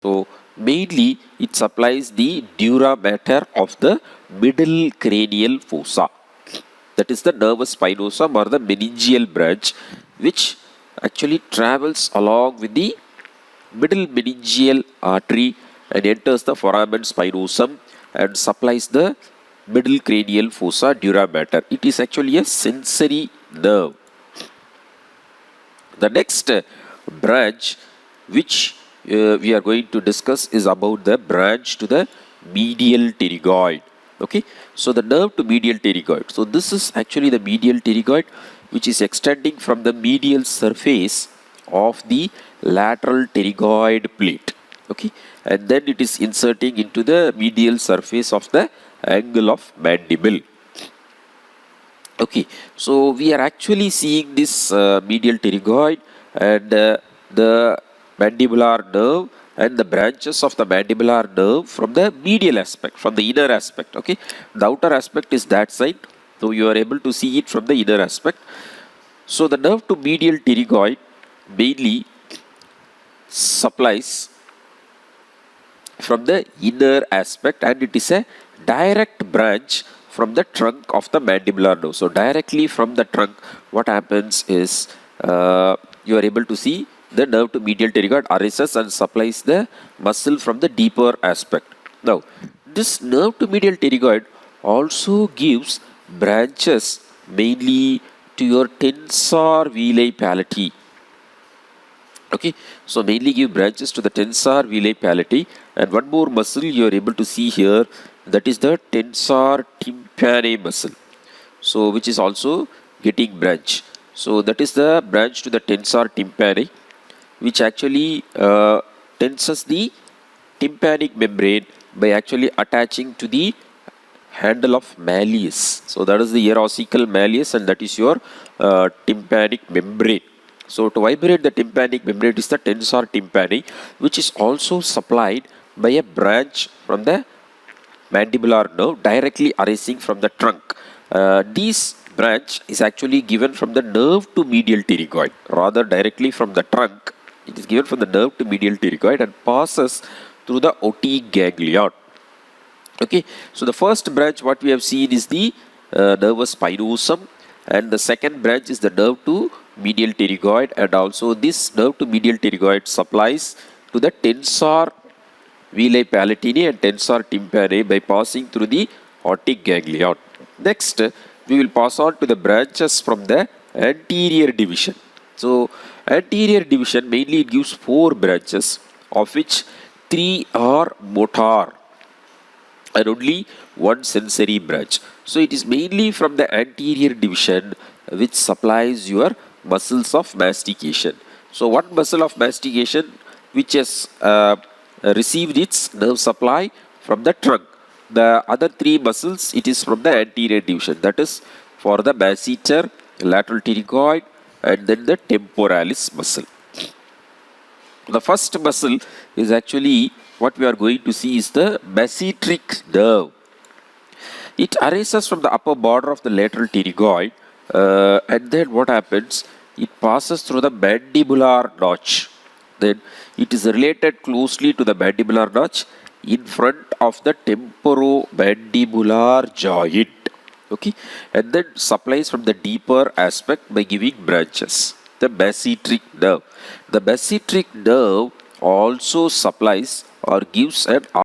So mainly it supplies the dura mater of the middle cranial fossa. That is the nervus spinosum or the meningeal branch, which actually travels along with the middle meningeal artery and enters the foramen spinosum and supplies the middle cranial fossa dura mater. It is actually a sensory nerve. The next branch which we are going to discuss is about the branch to the medial pterygoid. Okay, so the nerve to medial pterygoid. So this is actually the medial pterygoid, which is extending from the medial surface of the lateral pterygoid plate. Okay, and then it is inserting into the medial surface of the angle of mandible. Okay, so we are actually seeing this medial pterygoid and the mandibular nerve and the branches of the mandibular nerve from the medial aspect, from the inner aspect. Okay, the outer aspect is that side, so you are able to see it from the inner aspect. So the nerve to medial pterygoid mainly supplies from the inner aspect, and it is a direct branch from the trunk of the mandibular nerve. So directly from the trunk, what happens is you are able to see the nerve to medial pterygoid arises and supplies the muscle from the deeper aspect. Now, this nerve to medial pterygoid also gives branches mainly to your tensor veli palatii. Okay, so mainly give branches to the tensor veli palatii, and one more muscle you are able to see here, that is the tensor tympani muscle. So which is also getting branch. So that is the branch to the tensor tympani, which actually tenses the tympanic membrane by actually attaching to the handle of malleus. So that is the ear ossicle malleus, and that is your tympanic membrane. So to vibrate the tympanic membrane is the tensor tympani, which is also supplied by a branch from the mandibular nerve directly arising from the trunk. This branch is actually given from the nerve to medial pterygoid, rather directly from the trunk. It is given from the nerve to medial pterygoid and passes through the otic ganglion. Okay, so the first branch what we have seen is the nervus spinosum, and the second branch is the nerve to medial pterygoid, and also this nerve to medial pterygoid supplies to the tensor veli palatini and tensor tympani by passing through the otic ganglion. Next, we will pass on to the branches from the anterior division. So, anterior division mainly it gives 4 branches, of which 3 are motor and only one sensory branch. So it is mainly from the anterior division which supplies your muscles of mastication. So one muscle of mastication which has received its nerve supply from the trunk. The other 3 muscles it is from the anterior division, that is for the masseter, lateral pterygoid, and then the temporalis muscle. The first muscle is actually what we are going to see is the masseteric nerve. It arises from the upper border of the lateral pterygoid, and then what happens? It passes through the mandibular notch. Then it is related closely to the mandibular notch in front of the temporomandibular joint. Okay, and then supplies from the deeper aspect by giving branches. The masseteric nerve. The masseteric nerve also supplies or gives an